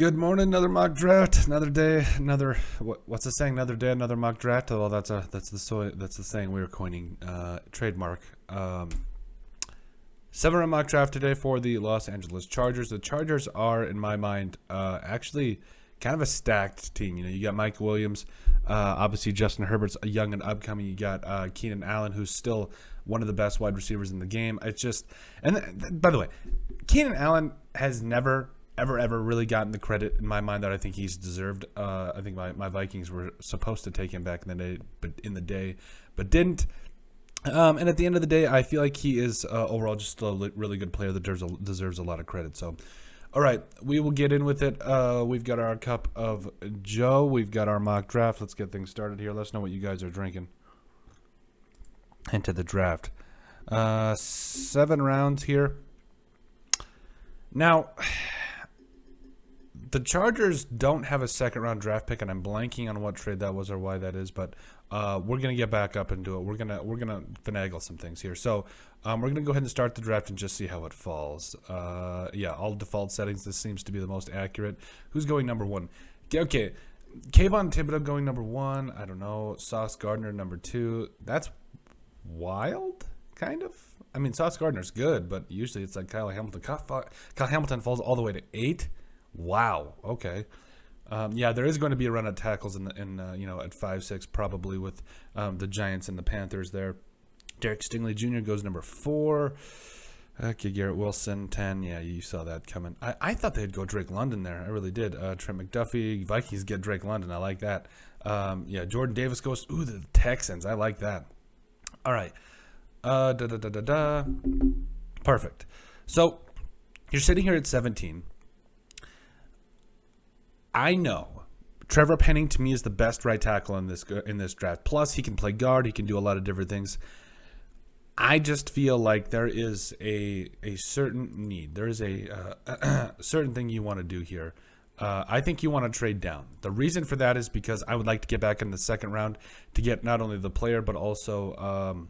Good morning, another mock draft, another day, another what's the saying? Another day, another mock draft. Well, that's the saying we were coining, trademark. 7-round mock draft today for the Los Angeles Chargers. The Chargers are, in my mind, actually kind of a stacked team. You know, you got Mike Williams, obviously Justin Herbert's a young and upcoming. You got Keenan Allen, who's still one of the best wide receivers in the game. It's just, and by the way, Keenan Allen has never ever really gotten the credit in my mind that I think he's deserved. I think my Vikings were supposed to take him back in the day, but didn't. And at the end of the day, I feel like he is overall just a really good player that deserves a lot of credit. So, all right, we will get in with it. We've got our cup of Joe. We've got our mock draft. Let's get things started here. Let us know what you guys are drinking into the draft. 7 rounds here. Now, the Chargers don't have a second-round draft pick, and I'm blanking on what trade that was or why that is, but we're gonna get back up and do it. We're gonna finagle some things here. So we're gonna go ahead and start the draft and just see how it falls. Yeah, all default settings. This seems to be the most accurate. Who's going number 1? Okay, Kayvon Thibodeau going number 1. I don't know. Sauce Gardner number 2. That's wild, kind of. I mean, Sauce Gardner's good, but usually it's like Kyle Hamilton. Kyle Hamilton falls all the way to 8. Wow. Okay. Yeah, there is going to be a run at tackles at 5-6 probably with the Giants and the Panthers there. Derek Stingley Jr. goes number 4. Okay, Garrett Wilson 10. Yeah, you saw that coming. I thought they'd go Drake London there. I really did. Trent McDuffie. Vikings get Drake London. I like that. Yeah, Jordan Davis goes. Ooh, the Texans. I like that. All right. Perfect. So you're sitting here at 17. I know Trevor Penning to me is the best right tackle in this draft. Plus, he can play guard. He can do a lot of different things. I just feel like there is a certain need. There is a certain thing you want to do here. I think you want to trade down. The reason for that is because I would like to get back in the second round to get not only the player but also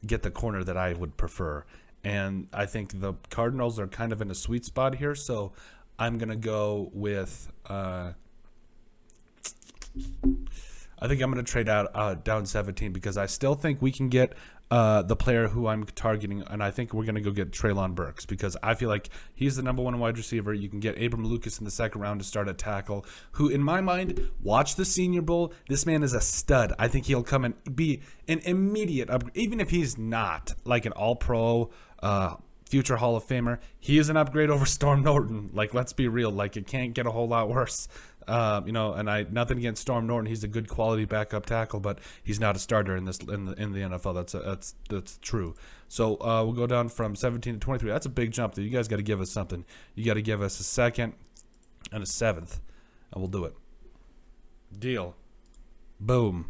get the corner that I would prefer. And I think the Cardinals are kind of in a sweet spot here, so I'm going to go with I think I'm going to trade out down 17 because I still think we can get the player who I'm targeting, and I think we're going to go get Treylon Burks because I feel like he's the number 1 wide receiver. You can get Abram Lucas in the second round to start at tackle, who in my mind, watch the Senior Bowl. This man is a stud. I think he'll come and be an immediate upgrade, even if he's not like an all-pro future Hall of Famer. He is an upgrade over Storm Norton. Like, let's be real. Like, it can't get a whole lot worse. And nothing against Storm Norton. He's a good quality backup tackle, but he's not a starter in the NFL. That's true. So we'll go down from 17 to 23. That's a big jump. There, you guys got to give us something. You got to give us a 2nd and a 7th, and we'll do it. Deal. Boom.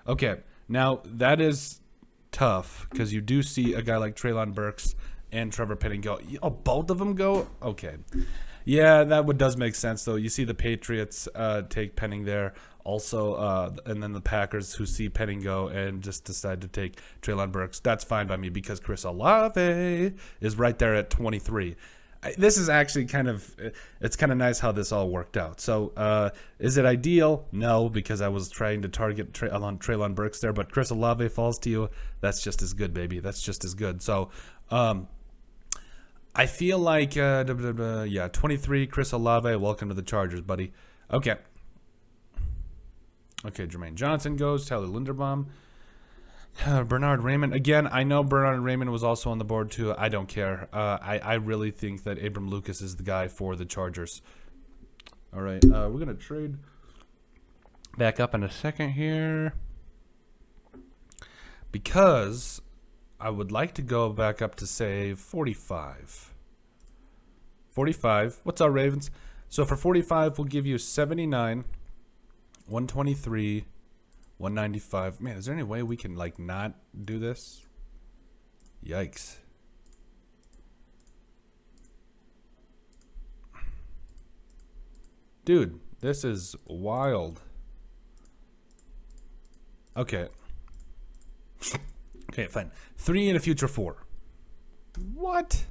Okay. Now that is tough because you do see a guy like Treylon Burks and Trevor Penning go. Oh, both of them go? Okay. Yeah, that does make sense, though. You see the Patriots take Penning there. Also, and then the Packers who see Penning go and just decide to take Treylon Burks. That's fine by me because Chris Olave is right there at 23. This is actually it's kind of nice how this all worked out. So is it ideal? No, because I was trying to target Treylon Burks there, but Chris Olave falls to you. That's just as good, baby. That's just as good. So I feel like, 23, Chris Olave, welcome to the Chargers, buddy. Okay, Jermaine Johnson goes, Tyler Linderbaum, Bernard Raymond. Again, I know Bernard Raymond was also on the board, too. I don't care. I really think that Abram Lucas is the guy for the Chargers. All right, we're going to trade back up in a second here because I would like to go back up to, say, 45. 45. What's our Ravens? So for 45, we'll give you 79, 123, 195. Man, is there any way we can, not do this? Yikes. Dude, this is wild. Okay. Okay, fine. 3 and a future 4. What?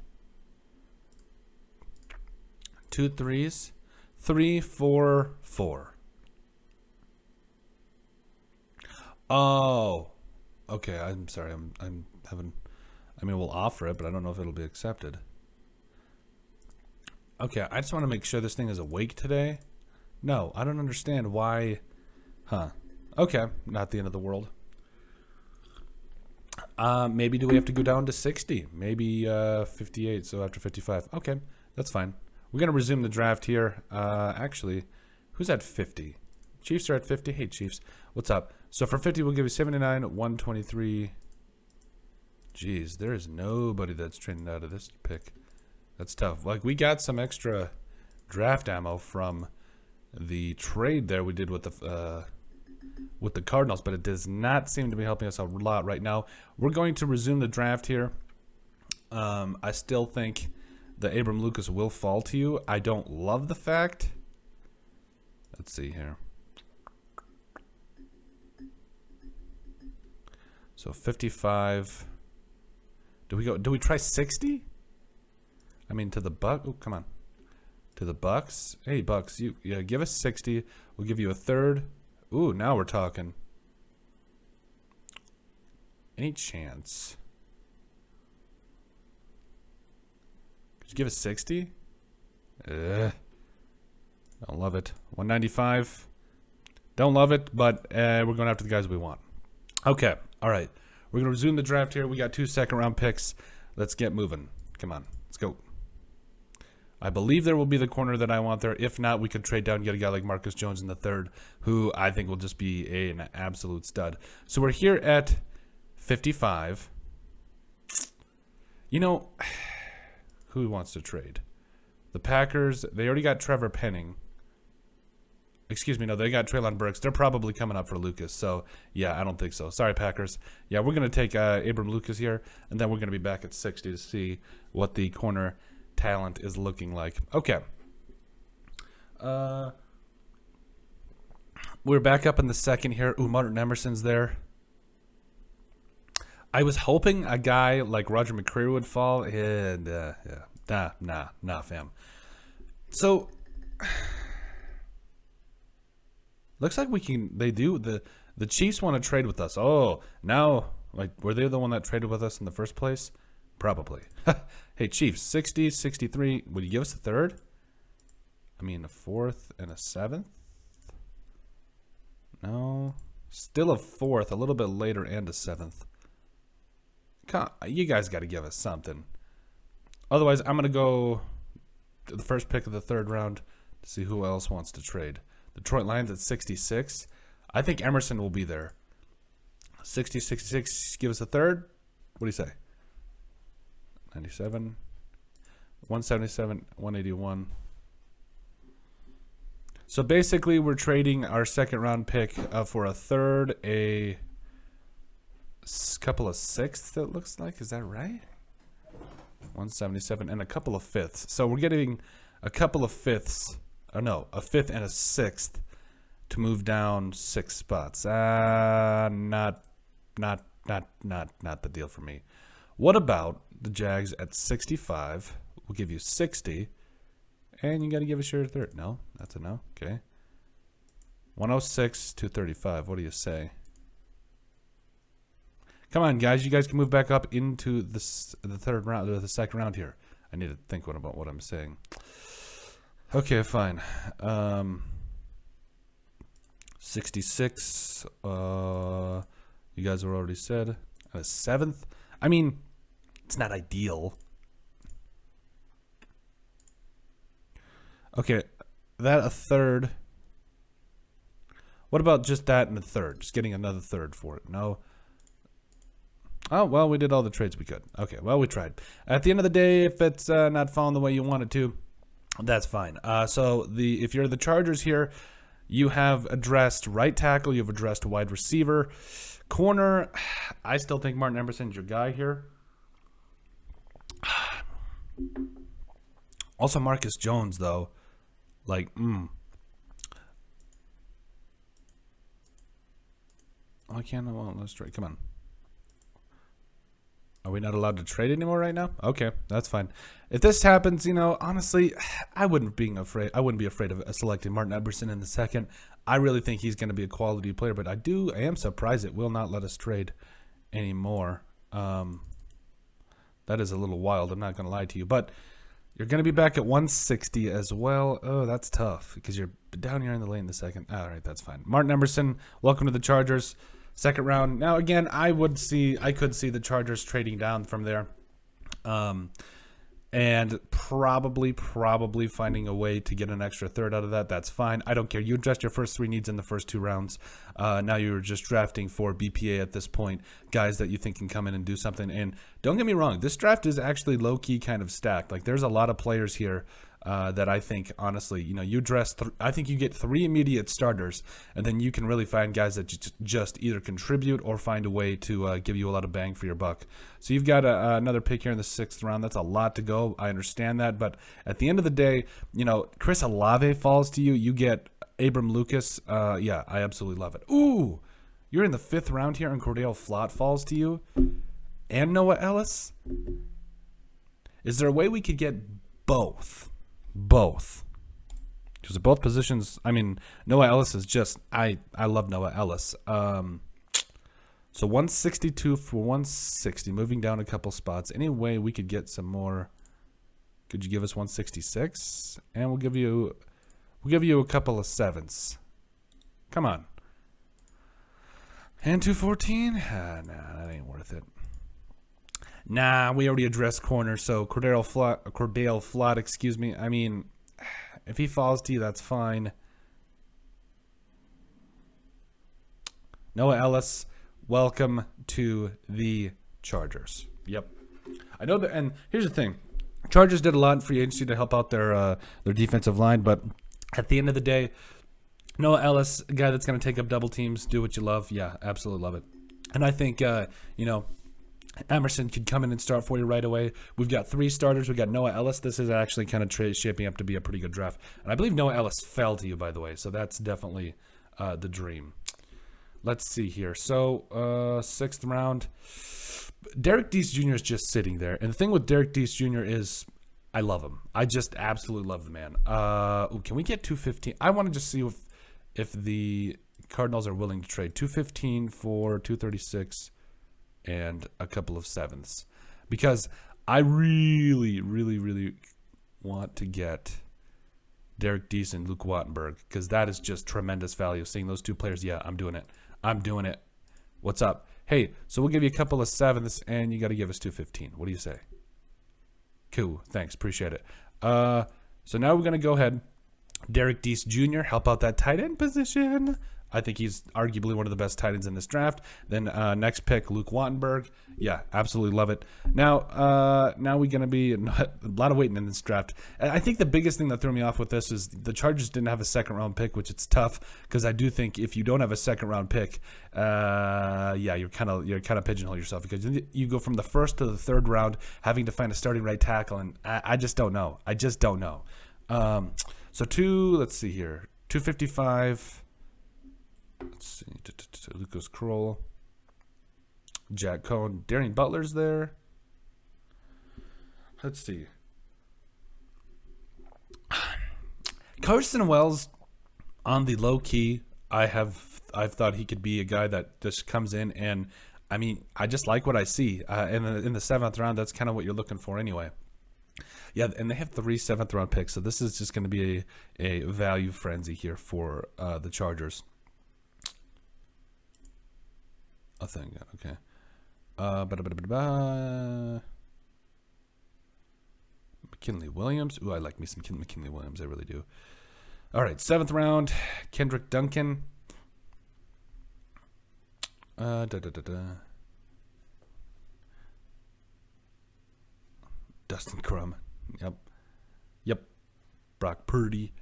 2 3s, 3, 4, 4. Oh, okay. I'm sorry. I'm having. I mean, we'll offer it, but I don't know if it'll be accepted. Okay, I just want to make sure this thing is awake today. No, I don't understand why. Huh. Okay, not the end of the world. Maybe do we have to go down to 60? Maybe 58, so after 55. Okay, that's fine. We're going to resume the draft here. Actually, who's at 50? Chiefs are at 50. Hey, Chiefs. What's up? So for 50, we'll give you 79, 123. Jeez, there is nobody that's traded out of this pick. That's tough. Like, we got some extra draft ammo from the trade there we did with the Cardinals, but it does not seem to be helping us a lot right now. We're going to resume the draft here. I still think the Abram Lucas will fall to you. I don't love the fact. Let's see here. So 55. Do we try 60? I mean, to the Buck. Oh, come on. To the Bucks. Hey, Bucks, yeah, give us 60. We'll give you a third. Ooh, now we're talking. Any chance? Could you give us 60? Don't love it. 195. Don't love it, but we're going after the guys we want. Okay, all right. We're going to resume the draft here. We got 2 second-round picks. Let's get moving. Come on, let's go. I believe there will be the corner that I want there. If not, we could trade down and get a guy like Marcus Jones in the third, who I think will just be an absolute stud. So we're here at 55. You know, who wants to trade? The Packers, they already got Trevor Penning. Excuse me, no, they got Treylon Burks. They're probably coming up for Lucas. So, yeah, I don't think so. Sorry, Packers. Yeah, we're going to take Abram Lucas here, and then we're going to be back at 60 to see what the corner talent is looking like. Okay. We're back up in the second here. Ooh, Martin Emerson's there. I was hoping a guy like Roger McCreary would fall, and yeah, nah, fam. So looks like we can. They do. The Chiefs want to trade with us. Oh, now, like, were they the one that traded with us in the first place? Probably. Hey, Chiefs, 60, 63. Would you give us a third? I mean, a fourth and a seventh? No. Still a fourth, a little bit later, and a seventh. You guys got to give us something. Otherwise, I'm going to go to the first pick of the third round to see who else wants to trade. Detroit Lions at 66. I think Emerson will be there. 60, 66. Give us a third. What do you say? 97, 177, 181. So basically, we're trading our second round pick for a third, a couple of sixths, it looks like. Is that right? 177 and a couple of fifths. So we're getting a couple of fifths. Oh no, a fifth and a sixth to move down 6 spots. Not the deal for me. What about the Jags at 65? We'll give you 60. And you got to give us your third. No, that's a no. Okay. 106 to 35. What do you say? Come on, guys. You guys can move back up into the third round, or the second round here. I need to think about what I'm saying. Okay, fine. 66. You guys were already said. A seventh. I mean, it's not ideal. Okay, that a third. What about just that and a third? Just getting another third for it. No. Oh, well, we did all the trades we could. Okay, well, we tried. At the end of the day, if it's not falling the way you want it to, that's fine. So if you're the Chargers here, you have addressed right tackle. You have addressed wide receiver. Corner, I still think Martin Emerson's your guy here. Also, Marcus Jones, though. Like, I can't. Well, let's try. Come on. Are we not allowed to trade anymore right now? Okay, that's fine. If this happens, you know, honestly, I wouldn't be afraid of selecting Martin Eberson in the second. I really think he's going to be a quality player, but I am surprised it will not let us trade anymore. That is a little wild. I'm not going to lie to you, but you're going to be back at 160 as well. Oh, that's tough because you're down here in the lane in the second. All right, that's fine. Martin Emerson, welcome to the Chargers. Second round. Now, again, I could see the Chargers trading down from there. And probably finding a way to get an extra third out of that. That's fine. I don't care. You addressed your first 3 needs in the first 2 rounds. Now you're just drafting for BPA at this point, guys that you think can come in and do something. And don't get me wrong, this draft is actually low-key kind of stacked. Like, there's a lot of players here that I think, honestly, you know, you address. I think you get 3 immediate starters, and then you can really find guys that just either contribute or find a way to give you a lot of bang for your buck. So you've got another pick here in the 6th round. That's a lot to go. I understand that, but at the end of the day, you know, Chris Olave falls to you. You get Abram Lucas. Yeah, I absolutely love it. Ooh, you're in the 5th round here, and Cordell Flott falls to you, and Noah Ellis. Is there a way we could get both? Both, because of both positions. I mean, Noah Ellis is just I love Noah Ellis. So 162 for 160, moving down a couple spots. Any way we could get some more? Could you give us 166? And we'll give you a couple of 7s. Come on. And 214? Nah, that ain't worth it. Nah, we already addressed corner, so Cordell Flott, excuse me. I mean, if he falls to you, that's fine. Noah Ellis, welcome to the Chargers. Yep. I know that, and here's the thing. Chargers did a lot in free agency to help out their defensive line, but at the end of the day, Noah Ellis, a guy that's going to take up double teams, do what you love. Yeah, absolutely love it. And I think, you know, Emerson could come in and start for you right away. We've got 3 starters. We've got Noah Ellis. This is actually kind of shaping up to be a pretty good draft. And I believe Noah Ellis fell to you, by the way. So that's definitely the dream. Let's see here. So 6th round. Derek Deese Jr. is just sitting there. And the thing with Derek Deese Jr. is I love him. I just absolutely love the man. Ooh, can we get 215? I want to just see if the Cardinals are willing to trade 215 for 236. And a couple of 7s, because I really want to get Derek Deese and Luke Wattenberg, because that is just tremendous value. Seeing those 2 players, yeah, I'm doing it. What's up? Hey, so we'll give you a couple of 7s, and you got to give us 215. What do you say? Cool, thanks, appreciate it. So now we're gonna go ahead. Derek Deese Jr. help out that tight end position. I think he's arguably one of the best tight ends in this draft. Then next pick, Luke Wattenberg. Yeah, absolutely love it. Now we're going to be a lot of waiting in this draft. I think the biggest thing that threw me off with this is the Chargers didn't have a 2nd round pick, which it's tough because I do think if you don't have a 2nd round pick, yeah, you're kind of pigeonhole yourself, because you go from the 1st to the 3rd round having to find a starting right tackle, and I just don't know. So let's see here, 255. Let's see, Lucas Kroll, Jack Cohn, Darian Butler's there. Let's see. Carson Wells on the low key. I've thought he could be a guy that just comes in, and I mean, I just like what I see. In the 7th round, that's kind of what you're looking for anyway. Yeah, and they have 3 7th round picks, so this is just going to be a value frenzy here for the Chargers. A thing, okay. McKinley Williams. Ooh, I like me some McKinley Williams. I really do. All right, 7th round, Kendrick Duncan. Dustin Crum. Yep. Brock Purdy.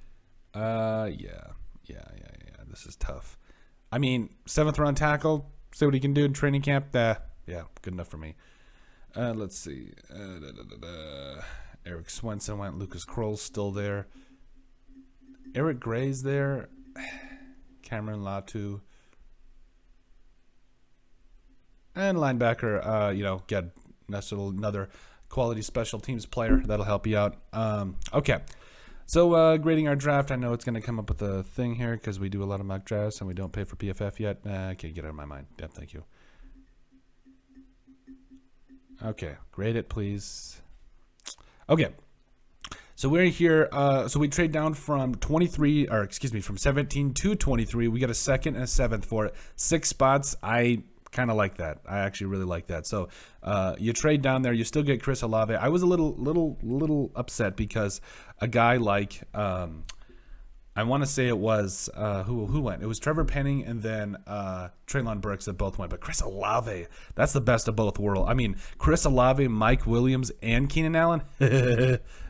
Yeah. This is tough. I mean, 7th round tackle. See what he can do in training camp. Yeah, good enough for me. Let's see. Eric Swenson went. Lucas Kroll's still there. Eric Gray's there. Cameron Latu. And linebacker, another quality special teams player that'll help you out. Okay. So grading our draft, I know it's going to come up with a thing here because we do a lot of mock drafts and we don't pay for PFF yet. Okay, get out of my mind. Yep, thank you. Okay, grade it, please. Okay. So we're here. So we trade down from from 17 to 23. We get a second and a seventh for it. 6 spots. I kind of like that. I actually really like that. So you trade down there. You still get Chris Olave. I was a little upset because a guy like I want to say it was who went. It was Trevor Penning and then Treylon Burks that both went. But Chris Olave, that's the best of both worlds. I mean, Chris Olave, Mike Williams, and Keenan Allen.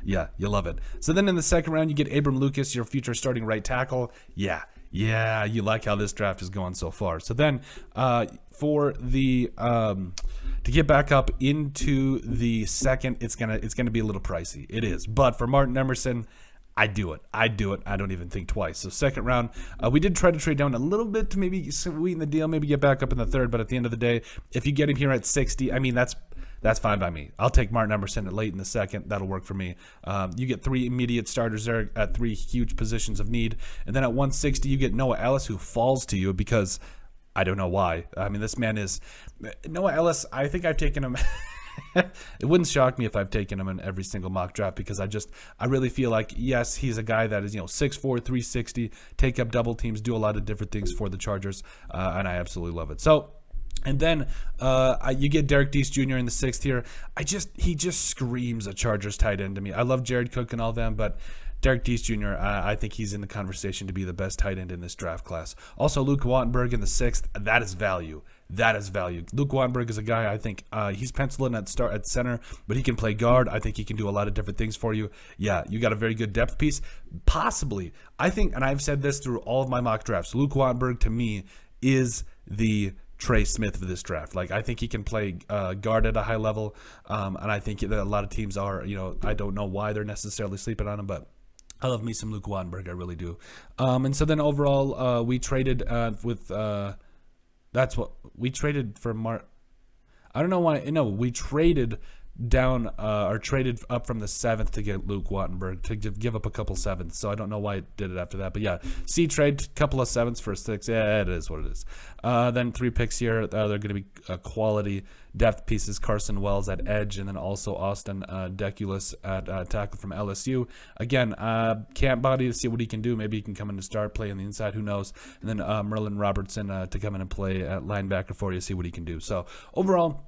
Yeah, you love it. So then in the second round, you get Abram Lucas, your future starting right tackle. Yeah, you like how this draft is going so far. So then for the to get back up into the second, it's gonna be a little pricey. It is, but for Martin Emerson, I do it. I don't even think twice. So second round, we did try to trade down a little bit to maybe sweeten the deal, maybe get back up in the third. But at the end of the day, if you get him here at 60, I mean that's fine by me. I'll take Martin Emerson late in the second. That'll work for me. You get 3 immediate starters there at 3 huge positions of need, and then at 160 you get Noah Ellis, who falls to you because I don't know why. I mean, this man is Noah Ellis. I think I've taken him. It wouldn't shock me if I've taken him in every single mock draft because I really feel like, yes, he's a guy that is 6'4", 360, take up double teams, do a lot of different things for the Chargers, and I absolutely love it. So, and then you get Derek Deese Jr. in the 6th here. He just screams a Chargers tight end to me. I love Jared Cook and all them, but Derek Deese Jr., I think he's in the conversation to be the best tight end in this draft class. Also, Luke Wattenberg in the 6th. That is value. Luke Wannberg is a guy, I think he's penciled in at center, but he can play guard. I think he can do a lot of different things for you. Yeah, you got a very good depth piece. Possibly, I think, and I've said this through all of my mock drafts, Luke Wannberg to me is the Trey Smith of this draft. Like, I think he can play guard at a high level, and I think that a lot of teams are, I don't know why they're necessarily sleeping on him, but I love me some Luke Wannberg, I really do. And so then overall, we traded with... That's what we traded for I don't know why. No, we traded down or traded up from the 7th to get Luke Wattenberg to give up a couple 7ths. So I don't know why it did it after that. But yeah, C trade, couple of 7ths for 6. Yeah, it is what it is. Then 3 picks here. They're going to be quality depth pieces. Carson Wells at edge, and then also Austin Deculus at tackle from LSU. Again, camp body to see what he can do. Maybe he can come in to start, play on the inside. Who knows? And then Merlin Robertson to come in and play at linebacker for you, see what he can do. So overall,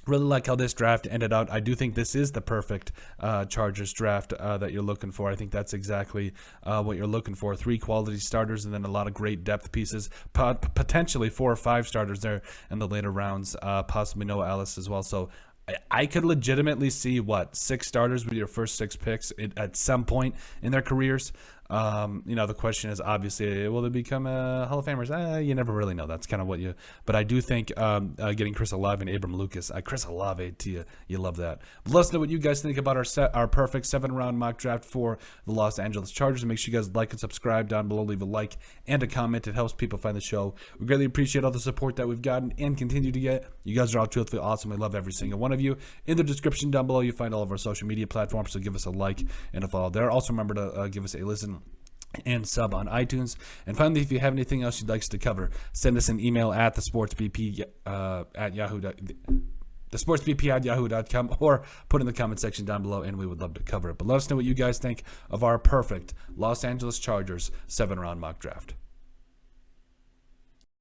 really like how this draft ended out. I do think this is the perfect Chargers draft that you're looking for. I think that's exactly what you're looking for. 3 quality starters and then a lot of great depth pieces. Potentially 4 or 5 starters there in the later rounds. Possibly Noah Ellis as well. So I could legitimately see 6 starters with your first 6 picks at some point in their careers. The question is obviously, will they become Hall of Famers? You never really know. That's kind of what but I do think getting Chris Olave and Abram Lucas, Chris Olave to you love that. But let us know what you guys think about our perfect 7-round mock draft for the Los Angeles Chargers. And make sure you guys like and subscribe down below. Leave a like and a comment. It helps people find the show. We greatly appreciate all the support that we've gotten and continue to get. You guys are all truthfully awesome. We love every single one of you. In the description down below, you find all of our social media platforms, so give us a like and a follow there. Also remember to give us a listen and sub on iTunes. And finally, if you have anything else you'd like us to cover, send us an email at thesportsbp at yahoo.com or put in the comment section down below, and we would love to cover it. But let us know what you guys think of our perfect Los Angeles Chargers 7-round mock draft.